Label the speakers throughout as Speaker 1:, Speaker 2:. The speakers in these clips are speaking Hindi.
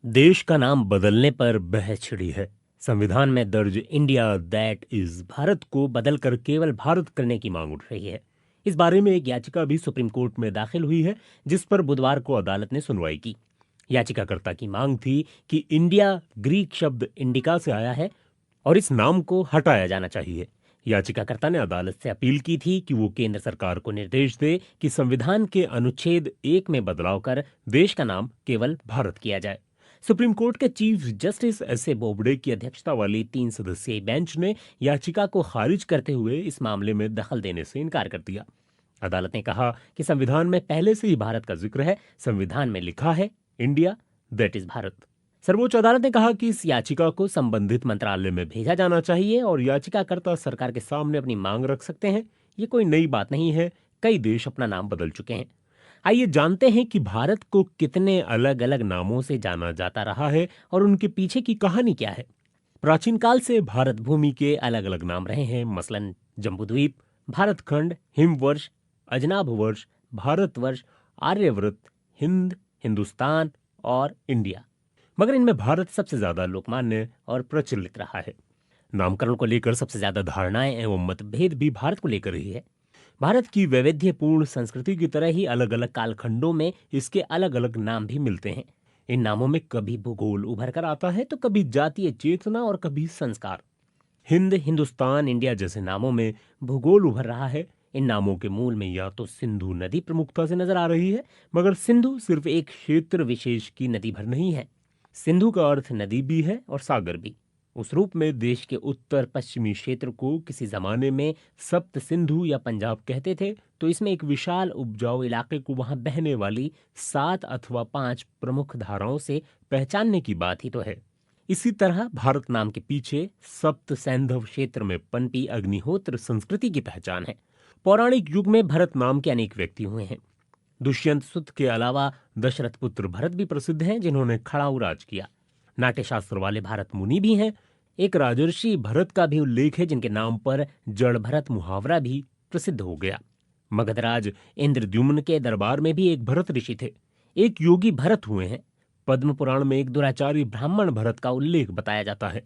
Speaker 1: देश का नाम बदलने पर बहस छिड़ी है। संविधान में दर्ज इंडिया दैट इज भारत को बदलकर केवल भारत करने की मांग उठ रही है। इस बारे में एक याचिका भी सुप्रीम कोर्ट में दाखिल हुई है, जिस पर बुधवार को अदालत ने सुनवाई की। याचिकाकर्ता की मांग थी कि इंडिया ग्रीक शब्द इंडिका से आया है और इस नाम को हटाया जाना चाहिए। याचिकाकर्ता ने अदालत से अपील की थी कि वो केंद्र सरकार को निर्देश दे कि संविधान के अनुच्छेद 1 में बदलाव कर देश का नाम केवल भारत किया जाए। सुप्रीम कोर्ट के chief justice S A Bobde की अध्यक्षता वाली 3 सदस्यीय बेंच ने याचिका को खारिज करते हुए इस मामले में दखल देने से इनकार कर दिया। अदालत ने कहा कि संविधान में पहले से ही भारत का जिक्र है। संविधान में लिखा है इंडिया दैट इज भारत। सर्वोच्च अदालत ने कहा कि इस याचिका को संबंधित मंत्रालय में भेजा जाना चाहिए और याचिकाकर्ता सरकार के सामने अपनी मांग रख सकते हैं। ये कोई नई बात नहीं है, कई देश अपना नाम बदल चुके हैं। आइए जानते हैं कि भारत को कितने अलग अलग नामों से जाना जाता रहा है और उनके पीछे की कहानी क्या है। प्राचीन काल से भारत भूमि के अलग अलग नाम रहे हैं, मसलन जम्बूद्वीप, भारतखंड, हिमवर्ष, अजनाभ वर्ष, भारतवर्ष, आर्यव्रत, हिंद, हिंदुस्तान और इंडिया। मगर इनमें भारत सबसे ज्यादा लोकमान्य और प्रचलित रहा है। नामकरण को लेकर सबसे ज्यादा धारणाएं एवं मतभेद भी भारत को लेकर ही है। भारत की वैविध्यपूर्ण संस्कृति की तरह ही अलग अलग कालखंडों में इसके अलग अलग नाम भी मिलते हैं। इन नामों में कभी भूगोल उभर कर आता है तो कभी जातीय चेतना और कभी संस्कार। हिंद, हिंदुस्तान, इंडिया जैसे नामों में भूगोल उभर रहा है। इन नामों के मूल में या तो सिंधु नदी प्रमुखता से नजर आ रही है, मगर सिंधु सिर्फ एक क्षेत्र विशेष की नदी भर नहीं है। सिंधु का अर्थ नदी भी है और सागर भी। उस रूप में देश के उत्तर पश्चिमी क्षेत्र को किसी जमाने में सप्त सिंधु या पंजाब कहते थे, तो इसमें एक विशाल उपजाऊ इलाके को वहां बहने वाली 7 अथवा 5 प्रमुख धाराओं से पहचानने की बात ही तो है। इसी तरह भारत नाम के पीछे सप्त सैंधव क्षेत्र में पनपी अग्निहोत्र संस्कृति की पहचान है। पौराणिक युग में भरत नाम के अनेक व्यक्ति हुए हैं। दुष्यंत सुत के अलावा दशरथ पुत्र भरत भी प्रसिद्ध हैं, जिन्होंने खड़ाऊ राज किया। नाट्य शास्त्र वाले भारत मुनि भी हैं। एक राजर्षि भरत का भी उल्लेख है, जिनके नाम पर जड़ भरत मुहावरा भी प्रसिद्ध हो गया। मगधराज इंद्रद्युम्न के दरबार में भी एक भरत ऋषि थे। एक योगी भरत हुए हैं। पद्म पुराण में एक दुराचारी ब्राह्मण भरत का उल्लेख बताया जाता है।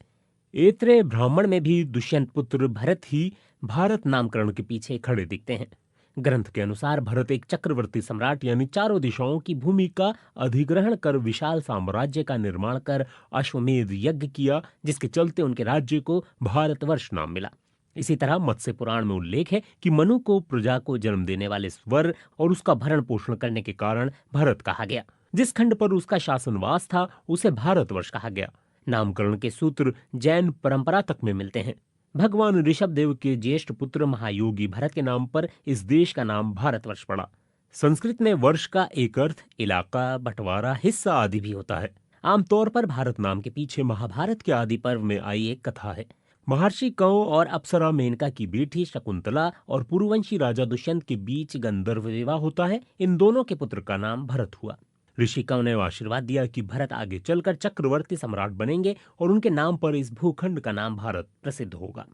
Speaker 1: ऐत्रेय ब्राह्मण में भी दुष्यंत पुत्र भरत ही भारत नामकरण के पीछे खड़े दिखते हैं। ग्रंथ के अनुसार भरत एक चक्रवर्ती सम्राट यानी चारों दिशाओं की भूमि का अधिग्रहण कर विशाल साम्राज्य का निर्माण कर अश्वमेध यज्ञ किया, जिसके चलते उनके राज्य को भारतवर्ष नाम मिला। इसी तरह मत्स्य पुराण में उल्लेख है कि मनु को प्रजा को जन्म देने वाले स्वर और उसका भरण पोषण करने के कारण भरत कहा गया। जिस खंड पर उसका शासनवास था उसे भारतवर्ष कहा गया। नामकरण के सूत्र जैन परंपरा तक में मिलते हैं। भगवान ऋषभ देव के ज्येष्ठ पुत्र महायोगी भरत के नाम पर इस देश का नाम भारतवर्ष पड़ा। संस्कृत में वर्ष का एक अर्थ इलाका, बंटवारा, हिस्सा आदि भी होता है। आमतौर पर भारत नाम के पीछे महाभारत के आदि पर्व में आई एक कथा है। महर्षि कंव और अप्सरा मेनका की बेटी शकुंतला और पुरुवंशी राजा दुष्यंत के बीच गंधर्व विवाह होता है। इन दोनों के पुत्र का नाम भरत हुआ। ऋषि कंव ने आशीर्वाद दिया कि भरत आगे चलकर चक्रवर्ती सम्राट बनेंगे और उनके नाम पर इस भूखंड का नाम भारत प्रसिद्ध होगा।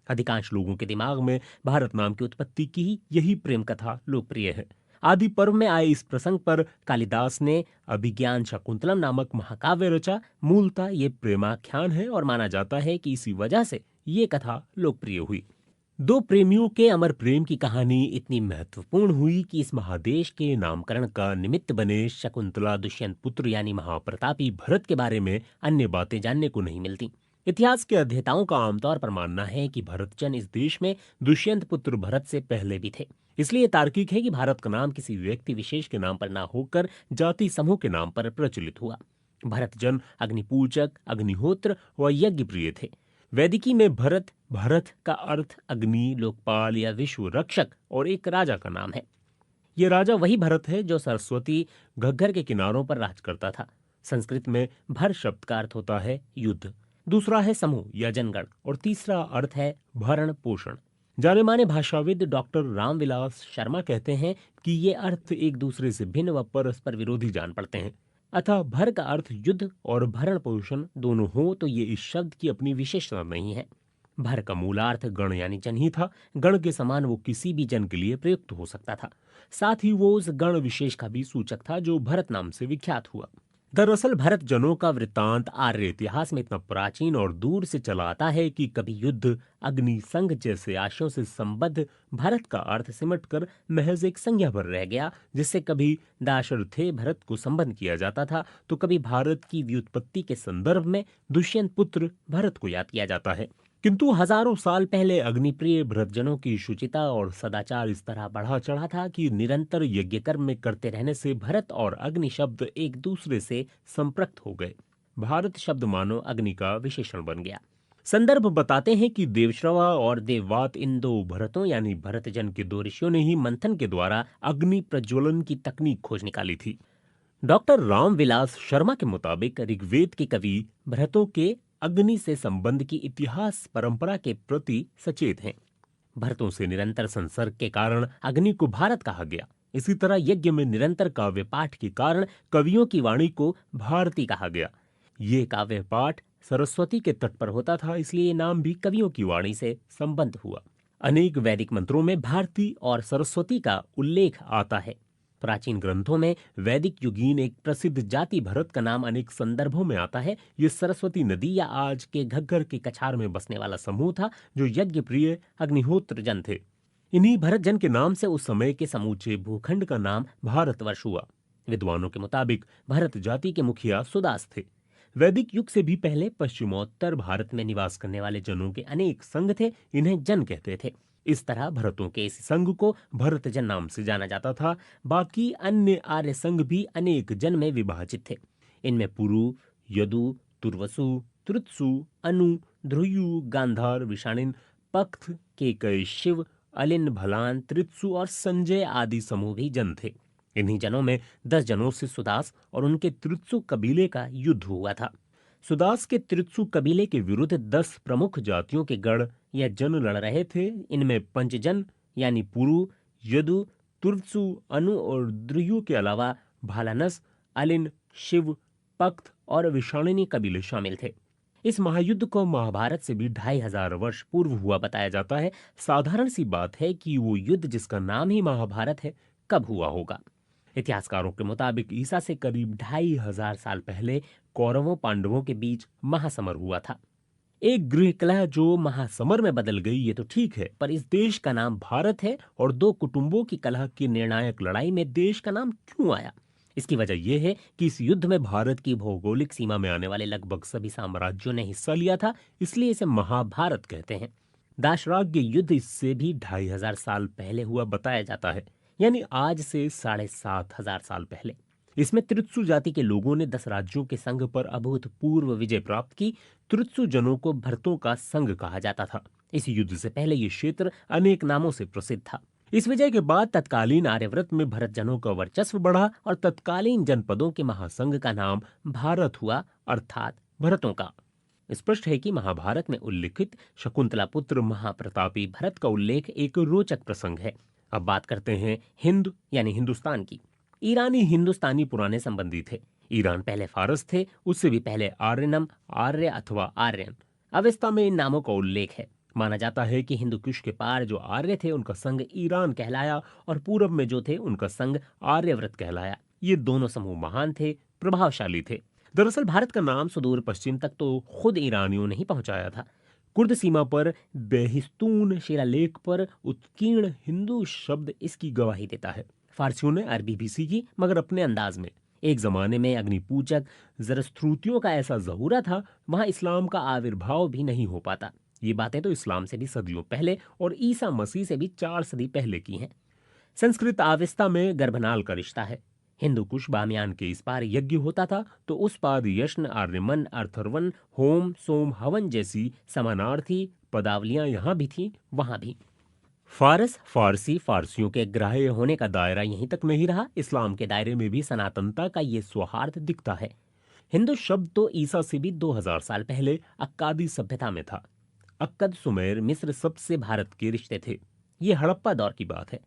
Speaker 1: अधिकांश लोगों के दिमाग में भारत नाम की उत्पत्ति की ही यही प्रेम कथा लोकप्रिय है। आदि पर्व में आए इस प्रसंग पर कालिदास ने अभिज्ञान शकुंतलम नामक महाकाव्य रचा। मूलतः ये प्रेमाख्यान है और माना जाता है कि इसी वजह से ये कथा लोकप्रिय हुई। दो प्रेमियों के अमर प्रेम की कहानी इतनी महत्वपूर्ण हुई कि इस महादेश के नामकरण का निमित्त बने शकुंतला दुष्यंत पुत्र यानी महाप्रतापी भरत के बारे में अन्य बातें जानने को नहीं मिलती। इतिहास के अध्येताओं का आमतौर पर मानना है कि भरतजन इस देश में दुष्यंत पुत्र भरत से पहले भी थे। इसलिए तार्किक है कि भारत का नाम किसी व्यक्ति विशेष के नाम पर ना होकर जाति समूह के नाम पर प्रचलित हुआ। भरतजन अग्निपूजक, अग्निहोत्र व यज्ञ प्रिय थे। वैदिकी में भरत, भरत का अर्थ अग्नि, लोकपाल या विश्व रक्षक और एक राजा का नाम है। यह राजा वही भरत है जो सरस्वती घग्गर के किनारों पर राज करता था। संस्कृत में भर शब्द का अर्थ होता है युद्ध, दूसरा है समूह या जनगण और तीसरा अर्थ है भरण पोषण। जाने माने भाषाविद डॉक्टर रामविलास शर्मा कहते हैं कि ये अर्थ एक दूसरे से भिन्न व परस्पर विरोधी जान पड़ते हैं। अतः भर का अर्थ युद्ध और भरण पोषण दोनों हो तो ये इस शब्द की अपनी विशेषता नहीं है। भर का मूलार्थ गण यानी जन ही था। गण के समान वो किसी भी जन के लिए प्रयुक्त हो सकता था। साथ ही वो उस गण विशेष का भी सूचक था जो भरत नाम से विख्यात हुआ। दरअसल भरत जनों का वृत्तांत आर्य इतिहास में इतना प्राचीन और दूर से चला आता है कि कभी युद्ध, अग्नि, संघ जैसे आशयों से संबद्ध भारत का अर्थ सिमटकर महज एक संज्ञा भर रह गया, जिससे कभी दाशरथे भरत को संबंध किया जाता था तो कभी भारत की व्युत्पत्ति के संदर्भ में दुष्यंत पुत्र भरत को याद किया जाता है। किंतु हजारों साल पहले अग्निप्रिय भरतजनों की शुचिता और सदाचार इस तरह बढ़ा चढ़ा था कि निरंतर यज्ञ कर्म में करते रहने से भरत और अग्नि शब्द एक दूसरे से संपृक्त हो गए। भारत शब्द मानो अग्नि का विशेषण बन गया। संदर्भ बताते हैं कि देवश्रवा और देववात इन दो भरतों यानी भरतजन के दो ऋषियों ने ही मंथन के द्वारा अग्नि प्रज्वलन की तकनीक खोज निकाली थी। डॉक्टर रामविलास शर्मा के मुताबिक ऋग्वेद के कवि भरतों के अग्नि से संबंध की इतिहास परंपरा के प्रति सचेत हैं। भरतों से निरंतर संसर्ग के कारण अग्नि को भारत कहा गया। इसी तरह यज्ञ में निरंतर काव्य पाठ के कारण कवियों की वाणी को भारती कहा गया। ये काव्य पाठ सरस्वती के तट पर होता था, इसलिए ये नाम भी कवियों की वाणी से संबद्ध हुआ। अनेक वैदिक मंत्रों में भारती और सरस्वती का उल्लेख आता है। प्राचीन ग्रंथों में वैदिक युगीन एक प्रसिद्ध जाति भरत का नाम अनेक संदर्भों में आता है। ये सरस्वती नदी या आज के घग्गर के कछार में बसने वाला समूह था जो यज्ञ प्रिय अग्निहोत्र जन थे। इन्हीं भरत जन के नाम से उस समय के समूचे भूखंड का नाम भारतवर्ष हुआ। विद्वानों के मुताबिक भरत जाति के मुखिया सुदास थे। वैदिक युग से भी पहले पश्चिमोत्तर भारत में निवास करने वाले जनों के अनेक संघ थे, इन्हें जन कहते थे। इस तरह भरतों के इस संघ को भरतजन नाम से जाना जाता था। बाकी अन्य आर्य संघ भी अनेक जन में विभाजित थे। इनमें पुरु, यदु, तुर्वसु, तृत्सु, अनु, ध्रुयु, गांधार, विषाणिन, पक्त, केकय, शिव, अलिन, भलान, तृत्सु और संजय आदि समूह भी जन थे। इन्हीं जनों में 10 जनों से सुदास और उनके तृत्सु कबीले का युद्ध हुआ था। सुदास के तृत्सु कबीले के विरुद्ध 10 प्रमुख जातियों के गण या जन लड़ रहे थे। इनमें पंचजन यानी पुरु, यदु, तुर्त्सु, अनु और द्रुयु के अलावा भालानस, अलिन, शिव, पक्त और विषाणिनी कबीले शामिल थे। इस महायुद्ध को महाभारत से भी 2500 वर्ष पूर्व हुआ बताया जाता है। साधारण सी बात है कि वो युद्ध जिसका नाम ही महाभारत है कब हुआ होगा। इतिहासकारों के मुताबिक ईसा से करीब 2500 साल पहले कौरवों पांडवों के बीच महासमर हुआ था। एक गृह कलह जो महासमर में बदल गई ये तो ठीक है, पर इस देश का नाम भारत है और दो कुटुंबों की कलह की निर्णायक लड़ाई में देश का नाम क्यों आया? इसकी वजह यह है कि इस युद्ध में भारत की भौगोलिक सीमा में आने वाले लगभग सभी साम्राज्यों ने हिस्सा लिया था, इसलिए इसे महाभारत कहते हैं। दाशराग्य युद्ध इससे भी 2500 साल पहले हुआ बताया जाता है, यानी आज से 7500 साल पहले। इसमें तृत्सु जाति के लोगों ने 10 राज्यों के संघ पर अभूतपूर्व विजय प्राप्त की। तृत्सु जनों को भरतों का संघ कहा जाता था। इस युद्ध से पहले ये क्षेत्र अनेक नामों से प्रसिद्ध था। इस विजय के बाद तत्कालीन आर्यव्रत में भरत जनों का वर्चस्व बढ़ा और तत्कालीन जनपदों के महासंघ का नाम भारत हुआ, अर्थात भरतों का। स्पष्ट है कि महाभारत में उल्लिखित शकुंतला पुत्र महाप्रतापी भरत का उल्लेख एक रोचक प्रसंग है। अब बात करते हैं हिंद यानी हिंदुस्तान की। ईरानी हिंदुस्तानी पुराने संबंधी थे। ईरान पहले फारस थे, उससे भी पहले आर्यनम, आर्य अथवा आर्यन। अवेस्ता में इन नामों का उल्लेख है। माना जाता है कि हिंदू कुश के पार जो आर्य थे उनका संघ ईरान कहलाया और पूरब में जो थे उनका संघ आर्यव्रत कहलाया। ये दोनों समूह महान थे, प्रभावशाली थे। दरअसल भारत का नाम सुदूर पश्चिम तक तो खुद ईरानियों ने ही पहुंचाया था। कुर्द सीमा पर बेहिस्तून शिलालेख पर उत्कीर्ण हिंदू शब्द इसकी गवाही देता है। फारसियों ने अरबी भी सीखी, मगर अपने अंदाज में। एक जमाने में अग्निपूजक जरस्थ्रूतियों का ऐसा ज़हूरा था, वहां इस्लाम का आविर्भाव भी नहीं हो पाता। ये बातें तो इस्लाम से भी सदियों पहले और ईसा मसीह से भी 4 सदी पहले की हैं। संस्कृत आविस्ता में गर्भनाल का रिश्ता है। हिंदू कुश बामियान के इस पार यज्ञ होता था तो उस पार यश्न, आर्यमन, अर्थर्वन, होम, सोम, हवन जैसी समानार्थी पदावलियां यहाँ भी थीं, वहां भी। फारस, फारसी, फारसियों के ग्राह्य होने का दायरा यहीं तक नहीं रहा। इस्लाम के दायरे में भी सनातनता का ये सौहार्द दिखता है। हिंदू शब्द तो ईसा से भी 2000 साल पहले अक्कादी सभ्यता में था। अक्कद, सुमेर, मिस्र सबसे भारत के रिश्ते थे। ये हड़प्पा दौर की बात है।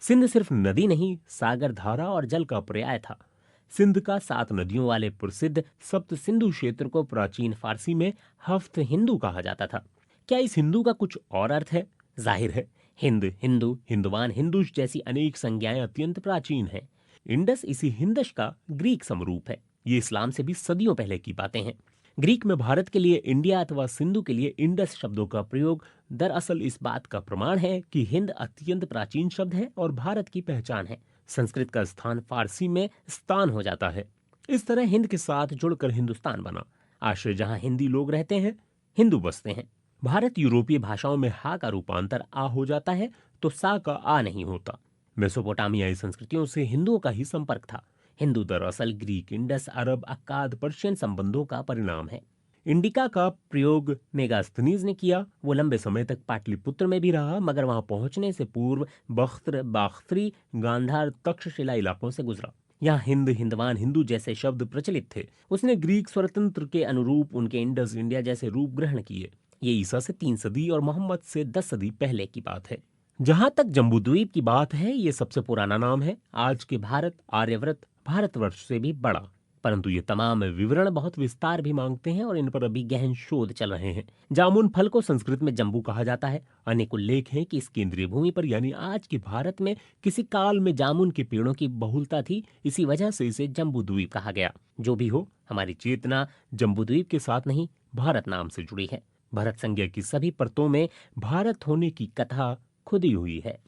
Speaker 1: सिंध सिर्फ नदी नहीं, सागर, धारा और जल का पर्याय था। सिंध का 7 नदियों वाले प्रसिद्ध सप्त सिंधु क्षेत्र को प्राचीन फारसी में हफ्त हिंदू कहा जाता था। क्या इस हिंदू का कुछ और अर्थ है? जाहिर है, हिंद, हिंदू, हिंदुवान, हिंदुश जैसी अनेक संज्ञाएं अत्यंत प्राचीन हैं। इंडस इसी हिंदश का ग्रीक समरूप है। ये इस्लाम से भी सदियों पहले की बातें हैं। ग्रीक में भारत के लिए इंडिया अथवा सिंधु के लिए इंडस शब्दों का प्रयोग दरअसल इस बात का प्रमाण है कि हिंद अत्यंत प्राचीन शब्द है और भारत की पहचान है। संस्कृत का स्थान फारसी में स्थान हो जाता है। इस तरह हिंद के साथ जुड़कर हिंदुस्तान बना। आश्रय जहां हिंदी लोग रहते हैं, हिंदू बसते हैं। भारत यूरोपीय भाषाओं में हा का रूपांतर आ हो जाता है तो सा का आ नहीं होता। मेसोपोटामियाई संस्कृतियों से हिंदुओं का ही संपर्क था। हिंदू दरअसल ग्रीक, इंडस, अरब, अक्काद, पर्शियन संबंधों का परिणाम है। इंडिका का प्रयोग मेगास्थनीज ने किया। वो लंबे समय तक पाटलिपुत्र में भी रहा, मगर वहां पहुंचने से पूर्व बख्तर, बाख्तरी, गांधार, तक्षशिला इलाकों से गुजरा। यहाँ हिंद, हिंदवान, हिंदू जैसे शब्द प्रचलित थे। उसने ग्रीक स्वतंत्र के अनुरूप उनके इंडस, इंडिया जैसे रूप ग्रहण किए। ये ईसा से 3 सदी और मोहम्मद से 10 सदी पहले की बात है। जहां तक जम्बूद्वीप की बात है, ये सबसे पुराना नाम है। आज के भारत, आर्यव्रत, भारतवर्ष से भी बड़ा। परंतु ये तमाम विवरण बहुत विस्तार भी मांगते हैं और इन पर अभी गहन शोध चल रहे हैं। जामुन फल को संस्कृत में जम्बू कहा जाता है। अनेक उल्लेख हैं कि इस केंद्रीय भूमि पर यानी आज के भारत में किसी काल में जामुन के पेड़ों की बहुलता थी। इसी वजह से इसे जम्बूद्वीप कहा गया। जो भी हो, हमारी चेतना जम्बूद्वीप के साथ नहीं, भारत नाम से जुड़ी है। भरत संज्ञा की सभी परतों में भारत होने की कथा खुदी हुई है।